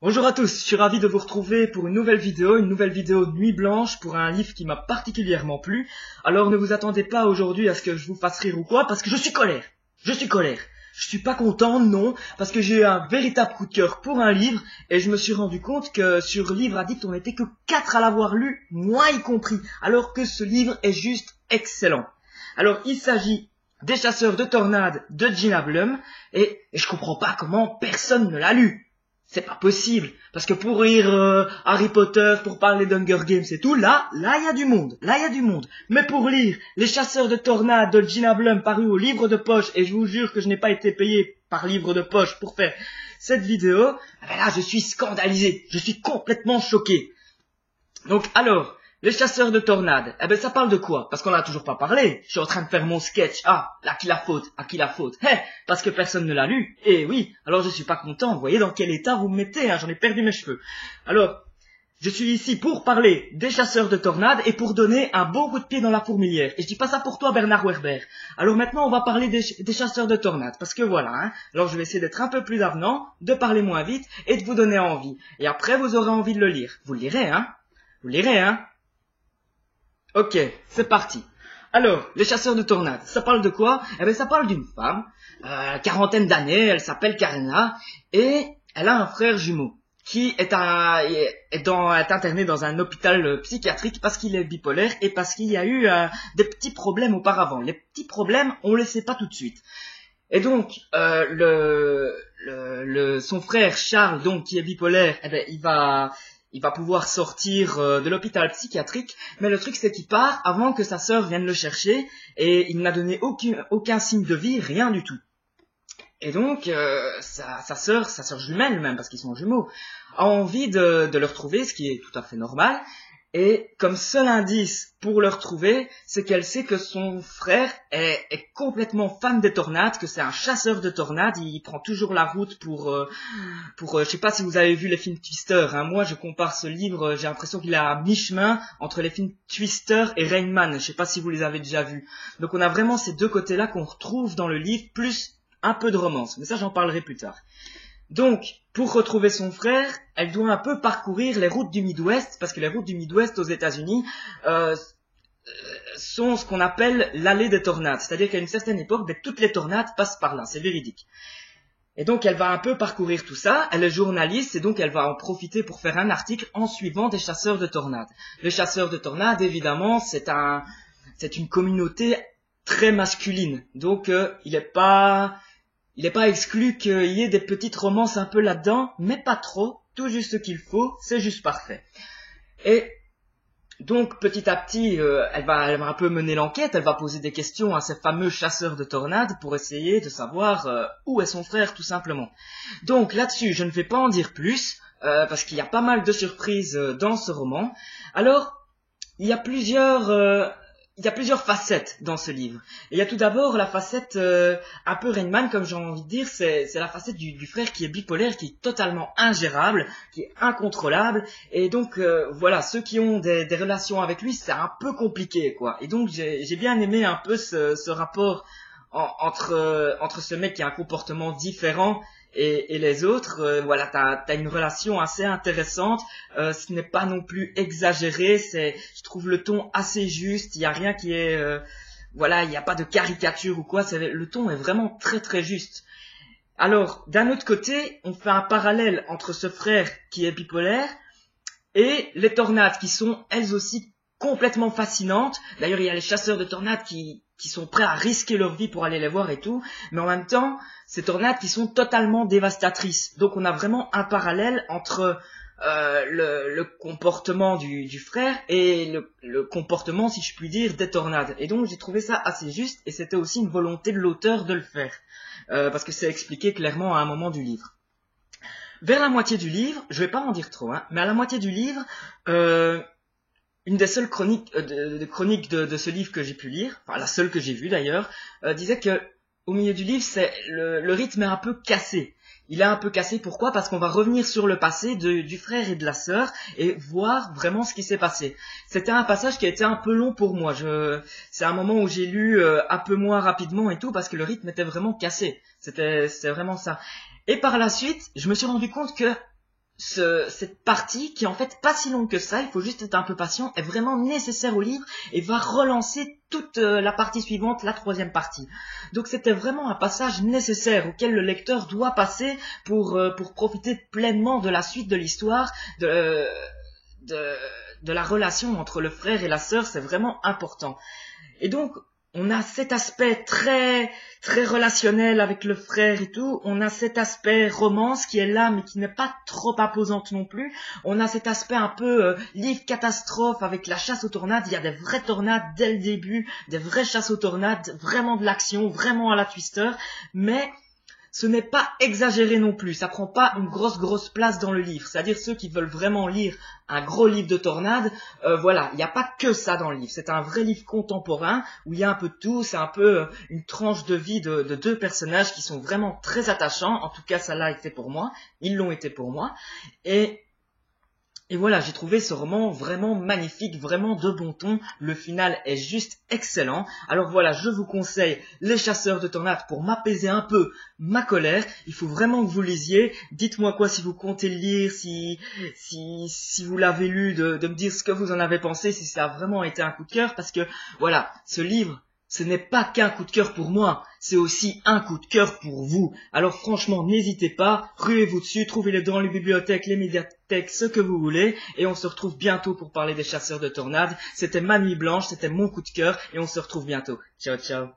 Bonjour à tous, je suis ravi de vous retrouver pour une nouvelle vidéo de Nuit Blanche pour un livre qui m'a particulièrement plu. Alors ne vous attendez pas aujourd'hui à ce que je vous fasse rire ou quoi, parce que je suis colère. Je suis colère. Je suis pas content, non, parce que j'ai eu un véritable coup de cœur pour un livre, et je me suis rendu compte que sur Livre Addict, on n'était que 4 à l'avoir lu, moi y compris, alors que ce livre est juste excellent. Alors il s'agit des Chasseurs de Tornades de Gina Blum, et je comprends pas comment personne ne l'a lu. C'est pas possible, parce que pour lire Harry Potter, pour parler d'Hunger Games et tout, là il y a du monde, Mais pour lire Les Chasseurs de Tornades de Gina Blum paru au livre de poche, et je vous jure que je n'ai pas été payé par livre de poche pour faire cette vidéo, là je suis scandalisé, je suis complètement choqué. Donc alors, Les Chasseurs de Tornades, ça parle de quoi? Parce qu'on n'a toujours pas parlé. Je suis en train de faire mon sketch. Ah, à qui la faute? Parce que personne ne l'a lu. Eh oui, alors je suis pas content. Vous voyez dans quel état vous me mettez, hein, j'en ai perdu mes cheveux. Alors, je suis ici pour parler des Chasseurs de Tornades et pour donner un bon coup de pied dans la fourmilière. Et je dis pas ça pour toi, Bernard Werber. Alors maintenant, on va parler des Chasseurs de Tornades. Parce que voilà, hein. Alors je vais essayer d'être un peu plus avenant, de parler moins vite et de vous donner envie. Et après, vous aurez envie de le lire. Vous le lirez, hein? Vous le lirez, hein? Ok, c'est parti. Alors, les chasseurs de tornades, ça parle de quoi? Ça parle d'une femme, quarantaine d'années, elle s'appelle Karina, et elle a un frère jumeau, qui est interné dans un hôpital psychiatrique parce qu'il est bipolaire et parce qu'il y a eu des petits problèmes auparavant. Les petits problèmes, on ne les sait pas tout de suite. Et donc, son frère Charles, donc, qui est bipolaire, il va pouvoir sortir de l'hôpital psychiatrique, mais le truc c'est qu'il part avant que sa sœur vienne le chercher, et il n'a donné aucun signe de vie, rien du tout. Et donc, sa sœur jumelle même, parce qu'ils sont jumeaux, a envie de le retrouver, ce qui est tout à fait normal. Et comme seul indice pour le retrouver, c'est qu'elle sait que son frère est complètement fan des tornades, que c'est un chasseur de tornades, il prend toujours la route pour je sais pas si vous avez vu les films Twister, hein. Moi je compare ce livre, j'ai l'impression qu'il est à mi-chemin entre les films Twister et Rain Man, je sais pas si vous les avez déjà vus. Donc on a vraiment ces deux côtés-là qu'on retrouve dans le livre, plus un peu de romance, mais ça j'en parlerai plus tard. Donc, pour retrouver son frère, elle doit un peu parcourir les routes du Midwest, parce que les routes du Midwest aux États-Unis sont ce qu'on appelle l'allée des tornades. C'est-à-dire qu'à une certaine époque, toutes les tornades passent par là, c'est véridique. Et donc, elle va un peu parcourir tout ça, elle est journaliste, et donc elle va en profiter pour faire un article en suivant des chasseurs de tornades. Les chasseurs de tornades, évidemment, c'est une communauté très masculine, donc il n'est pas exclu qu'il y ait des petites romances un peu là-dedans, mais pas trop, tout juste ce qu'il faut, c'est juste parfait. Et donc petit à petit, elle va un peu mener l'enquête, elle va poser des questions à ces fameux chasseurs de tornades pour essayer de savoir où est son frère tout simplement. Donc là-dessus, je ne vais pas en dire plus, parce qu'il y a pas mal de surprises dans ce roman. Alors, il y a plusieurs facettes dans ce livre. Et il y a tout d'abord la facette un peu Rain Man, comme j'ai envie de dire, c'est la facette du frère qui est bipolaire, qui est totalement ingérable, qui est incontrôlable, et donc voilà, ceux qui ont des relations avec lui, c'est un peu compliqué, quoi. Et donc j'ai bien aimé un peu ce rapport entre ce mec qui a un comportement différent et les autres, voilà, t'as une relation assez intéressante, ce n'est pas non plus exagéré, je trouve le ton assez juste, il y a rien qui est, voilà, il n'y a pas de caricature ou quoi, le ton est vraiment très très juste. Alors, d'un autre côté, on fait un parallèle entre ce frère qui est bipolaire et les tornades qui sont elles aussi complètement fascinantes. D'ailleurs, il y a les chasseurs de tornades qui sont prêts à risquer leur vie pour aller les voir et tout, mais en même temps, ces tornades qui sont totalement dévastatrices. Donc on a vraiment un parallèle entre le comportement du frère et le comportement, si je puis dire, des tornades. Et donc j'ai trouvé ça assez juste, et c'était aussi une volonté de l'auteur de le faire, parce que c'est expliqué clairement à un moment du livre. Vers la moitié du livre, je vais pas en dire trop, hein, mais à la moitié du livre, une des seules chroniques de ce livre que j'ai pu lire, enfin la seule que j'ai vue d'ailleurs, disait que au milieu du livre, le rythme est un peu cassé. Il est un peu cassé, pourquoi? Parce qu'on va revenir sur le passé du frère et de la sœur et voir vraiment ce qui s'est passé. C'était un passage qui a été un peu long pour moi. C'est un moment où j'ai lu un peu moins rapidement et tout parce que le rythme était vraiment cassé. C'était vraiment ça. Et par la suite, je me suis rendu compte que cette partie qui est en fait pas si longue que ça, il faut juste être un peu patient, est vraiment nécessaire au livre et va relancer toute la partie suivante, la troisième partie. Donc c'était vraiment un passage nécessaire auquel le lecteur doit passer pour profiter pleinement de la suite de l'histoire, de la relation entre le frère et la sœur, c'est vraiment important. Et donc, on a cet aspect très relationnel avec le frère et tout. On a cet aspect romance qui est là, mais qui n'est pas trop imposante non plus. On a cet aspect un peu livre catastrophe avec la chasse aux tornades. Il y a des vraies tornades dès le début, des vraies chasses aux tornades, vraiment de l'action, vraiment à la Twister. Mais ce n'est pas exagéré non plus, ça prend pas une grosse place dans le livre. C'est-à-dire ceux qui veulent vraiment lire un gros livre de tornade, voilà, il n'y a pas que ça dans le livre. C'est un vrai livre contemporain où il y a un peu de tout, c'est un peu une tranche de vie de deux personnages qui sont vraiment très attachants. En tout cas, ça l'a été pour moi, ils l'ont été pour moi. Et voilà, j'ai trouvé ce roman vraiment magnifique, vraiment de bon ton. Le final est juste excellent. Alors voilà, je vous conseille Les Chasseurs de Tornades pour m'apaiser un peu ma colère. Il faut vraiment que vous lisiez. Dites-moi quoi si vous comptez le lire, si vous l'avez lu, de me dire ce que vous en avez pensé, si ça a vraiment été un coup de cœur. Parce que voilà, ce livre, ce n'est pas qu'un coup de cœur pour moi, c'est aussi un coup de cœur pour vous. Alors franchement, n'hésitez pas, ruez-vous dessus, trouvez-les dans les bibliothèques, les médiathèques, ce que vous voulez. Et on se retrouve bientôt pour parler des Chasseurs de Tornades. C'était ma nuit blanche, c'était mon coup de cœur et on se retrouve bientôt. Ciao, ciao.